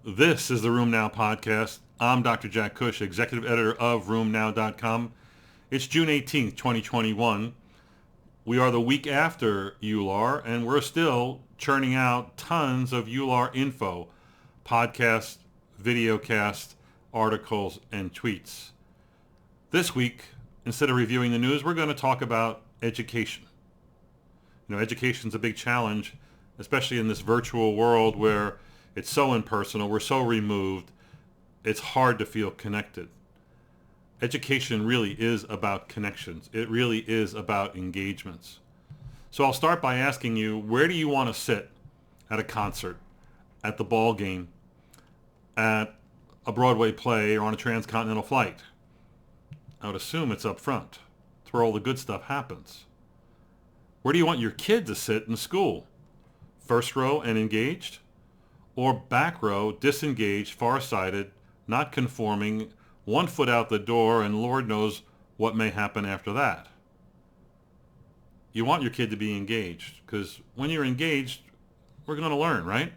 This is the RheumNow podcast. I'm Dr. Jack Cush, executive editor of RheumNow.com. It's June 18th, 2021. We are the week after EULAR, and we're still churning out tons of EULAR info, podcasts, videocasts, articles, and tweets. This week, instead of reviewing the news, we're going to talk about education. Education's a big challenge, especially in this virtual world where it's so impersonal, we're so removed, it's hard to feel connected. Education really is about connections. It really is about engagements. So I'll start by asking you, where do you want to sit at a concert, at the ball game, at a Broadway play, or on a transcontinental flight? I would assume it's up front. It's where all the good stuff happens. Where do you want your kid to sit in school? First row and engaged? Or back row, disengaged, farsighted, not conforming, one foot out the door, and Lord knows what may happen after that? You want your kid to be engaged, because when you're engaged, we're going to learn, right?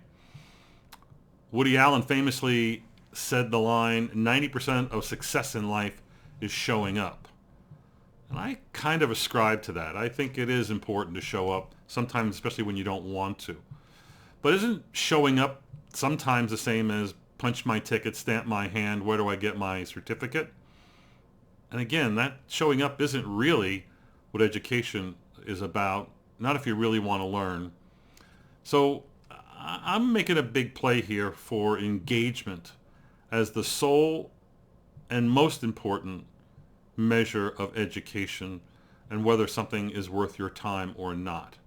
Woody Allen famously said the line, 90% of success in life is showing up. And I kind of ascribe to that. I think it is important to show up, sometimes especially when you don't want to. But isn't showing up sometimes the same as punch my ticket, stamp my hand, where do I get my certificate? And again, that showing up isn't really what education is about, not if you really want to learn. So I'm making a big play here for engagement as the sole and most important measure of education and whether something is worth your time or not.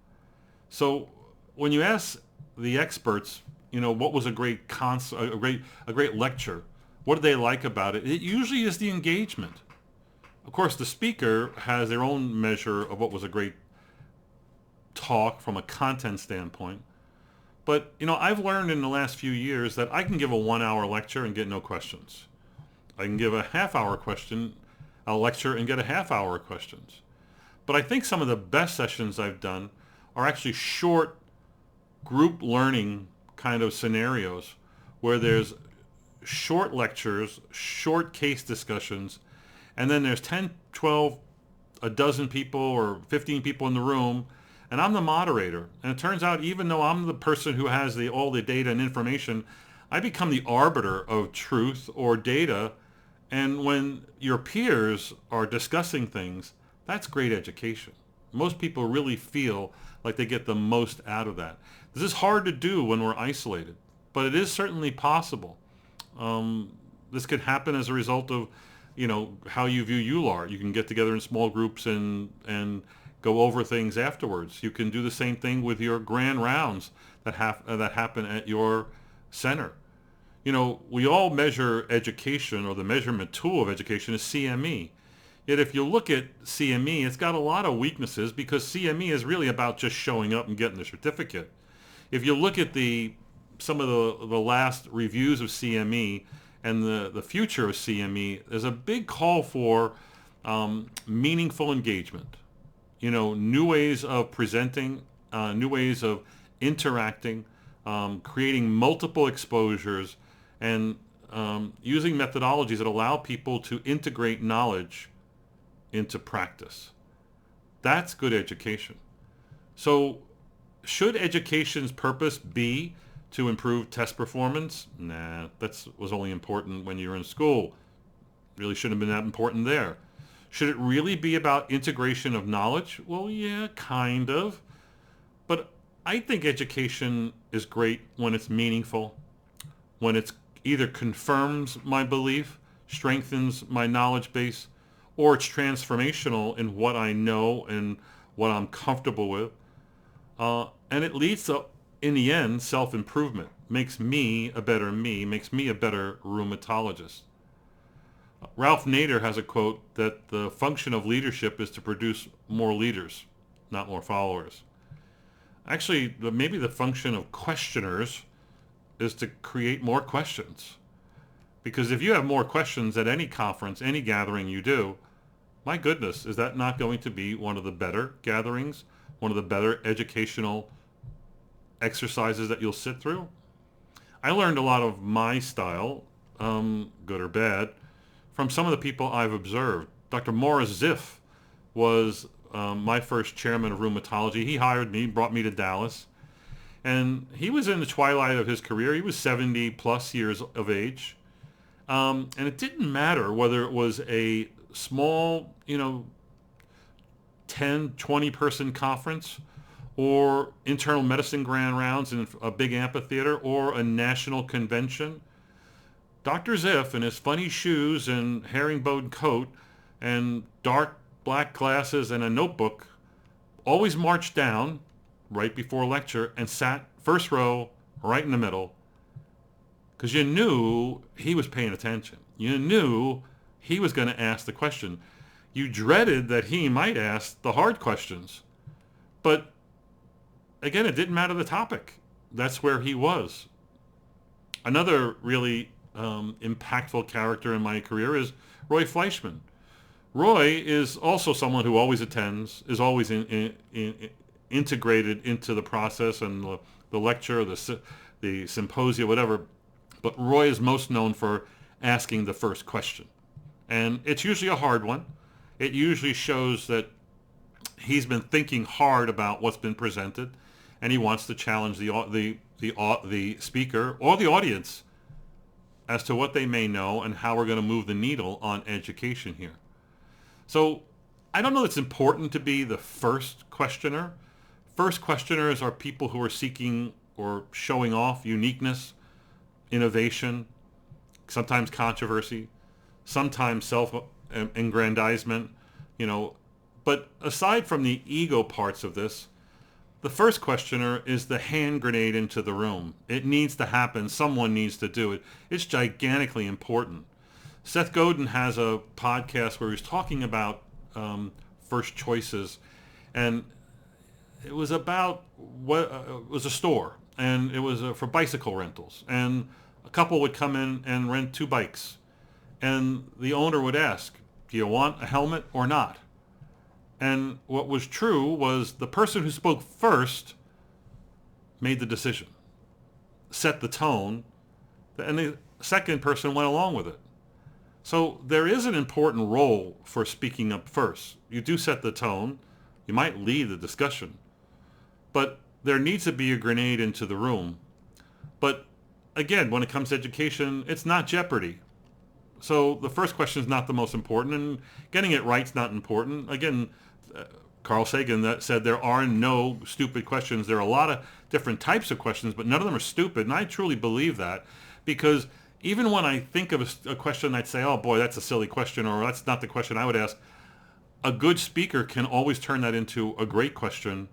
So when you ask the experts, what was a great a great lecture, what did they like about it? It usually is the engagement. Of course, the speaker has their own measure of what was a great talk from a content standpoint. But, I've learned in the last few years that I can give a 1-hour lecture and get no questions. I can give a half-hour lecture and get a half-hour questions. But I think some of the best sessions I've done are actually short group learning kind of scenarios where there's short lectures, short case discussions, and then there's 10, 12, a dozen people or 15 people in the room, and I'm the moderator. And it turns out, even though I'm the person who has all the data and information, I become the arbiter of truth or data. And when your peers are discussing things, that's great education. Most people really feel like they get the most out of that. This is hard to do when we're isolated, but it is certainly possible. This could happen as a result of, how you view EULAR. You can get together in small groups and go over things afterwards. You can do the same thing with your grand rounds that happen at your center. We all measure education, or the measurement tool of education is CME. Yet if you look at CME, it's got a lot of weaknesses because CME is really about just showing up and getting the certificate. If you look at some of the last reviews of CME and the future of CME, there's a big call for meaningful engagement. New ways of presenting, new ways of interacting, creating multiple exposures, and using methodologies that allow people to integrate knowledge into practice. That's good education. So should education's purpose be to improve test performance? Nah, that was only important when you were in school. Really shouldn't have been that important there. Should it really be about integration of knowledge? Well, yeah, kind of. But I think education is great when it's meaningful, when it's either confirms my belief, strengthens my knowledge base, or it's transformational in what I know and what I'm comfortable with. And it leads to, in the end, self-improvement. Makes me a better me, makes me a better rheumatologist. Ralph Nader has a quote that the function of leadership is to produce more leaders, not more followers. Actually, maybe the function of questioners is to create more questions. Because if you have more questions at any conference, any gathering you do, my goodness, is that not going to be one of the better gatherings, one of the better educational exercises that you'll sit through? I learned a lot of my style, good or bad, from some of the people I've observed. Dr. Morris Ziff was my first chairman of rheumatology. He hired me, brought me to Dallas, and he was in the twilight of his career. He was 70 plus years of age. And it didn't matter whether it was a small, 10, 20 person conference or internal medicine grand rounds in a big amphitheater or a national convention. Dr. Ziff in his funny shoes and herringbone coat and dark black glasses and a notebook always marched down right before lecture and sat first row right in the middle, because you knew he was paying attention. You knew he was going to ask the question. You dreaded that he might ask the hard questions. But again, it didn't matter the topic. That's where he was. Another really impactful character in my career is Roy Fleischman. Roy is also someone who always attends, is always integrated into the process and the lecture, the symposia, whatever. But Roy is most known for asking the first question. And it's usually a hard one. It usually shows that he's been thinking hard about what's been presented, and he wants to challenge the speaker or the audience as to what they may know and how we're going to move the needle on education here. So I don't know that it's important to be the first questioner. First questioners are people who are seeking or showing off uniqueness, innovation, sometimes controversy, sometimes self-aggrandizement, But aside from the ego parts of this, the first questioner is the hand grenade into the room. It needs to happen. Someone needs to do it. It's gigantically important. Seth Godin has a podcast where he's talking about first choices, and it was about it was a store, and it was for bicycle rentals, and a couple would come in and rent 2 bikes, and the owner would ask, do you want a helmet or not? And what was true was the person who spoke first made the decision, set the tone, and the second person went along with it. So there is an important role for speaking up first. You do set the tone. You might lead the discussion. But there needs to be a grenade into the room. But again, when it comes to education, it's not Jeopardy. So the first question is not the most important, and getting it right is not important. Again, Carl Sagan said there are no stupid questions. There are a lot of different types of questions, but none of them are stupid. And I truly believe that, because even when I think of a question, I'd say, oh boy, that's a silly question, or that's not the question I would ask. A good speaker can always turn that into a great question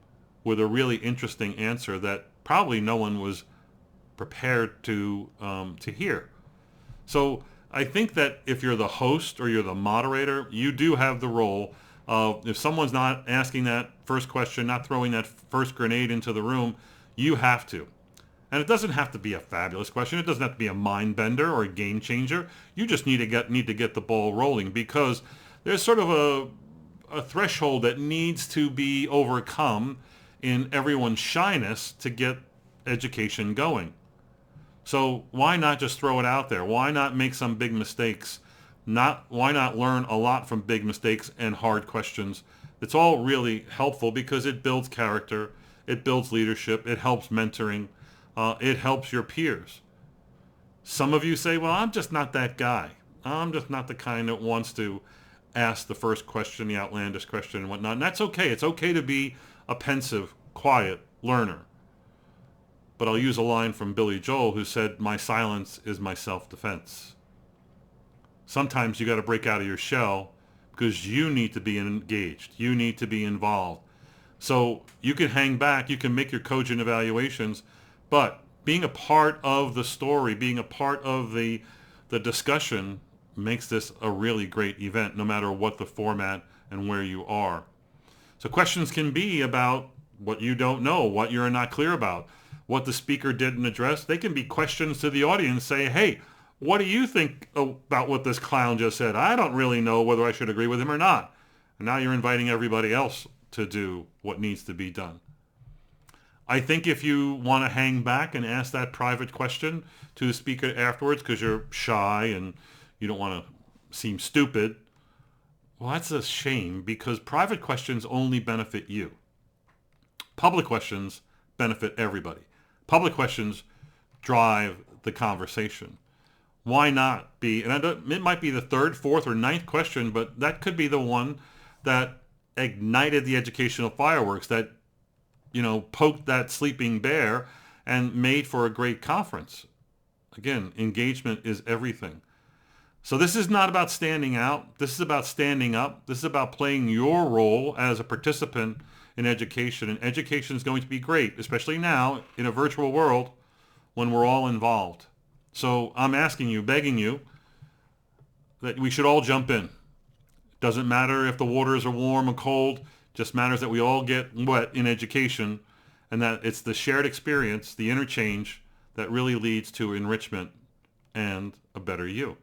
with a really interesting answer that probably no one was prepared to hear. So I think that if you're the host or you're the moderator, you do have the role of, if someone's not asking that first question, not throwing that first grenade into the room, you have to. And it doesn't have to be a fabulous question. It doesn't have to be a mind bender or a game changer. You just need to get the ball rolling, because there's sort of a threshold that needs to be overcome in everyone's shyness to get education going. So why not just throw it out there? Why not make some big mistakes? Why not learn a lot from big mistakes and hard questions? It's all really helpful because it builds character, it builds leadership, it helps mentoring, it helps your peers. Some of you say, well, I'm just not that guy. I'm just not the kind that wants to ask the first question, the outlandish question and whatnot. And that's okay. It's okay to be a pensive, quiet learner. But I'll use a line from Billy Joel, who said, my silence is my self-defense. Sometimes you got to break out of your shell because you need to be engaged. You need to be involved. So you can hang back, you can make your cogent evaluations, but being a part of the story, being a part of the discussion makes this a really great event, no matter what the format and where you are. So questions can be about what you don't know, what you're not clear about, what the speaker didn't address. They can be questions to the audience. Say, hey, what do you think about what this clown just said? I don't really know whether I should agree with him or not. And now you're inviting everybody else to do what needs to be done. I think if you want to hang back and ask that private question to the speaker afterwards because you're shy and you don't want to seem stupid, well, that's a shame because private questions only benefit you. Public questions benefit everybody. Public questions drive the conversation. Why not be, and it might be the third, fourth, or ninth question, but that could be the one that ignited the educational fireworks, that, poked that sleeping bear and made for a great conference. Again, engagement is everything. So this is not about standing out. This is about standing up. This is about playing your role as a participant in education. And education is going to be great, especially now in a virtual world when we're all involved. So I'm asking you, begging you, that we should all jump in. Doesn't matter if the waters are warm or cold. Just matters that we all get wet in education, and that it's the shared experience, the interchange, that really leads to enrichment and a better you.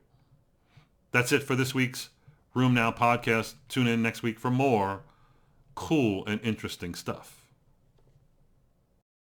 That's it for this week's RheumNow podcast. Tune in next week for more cool and interesting stuff.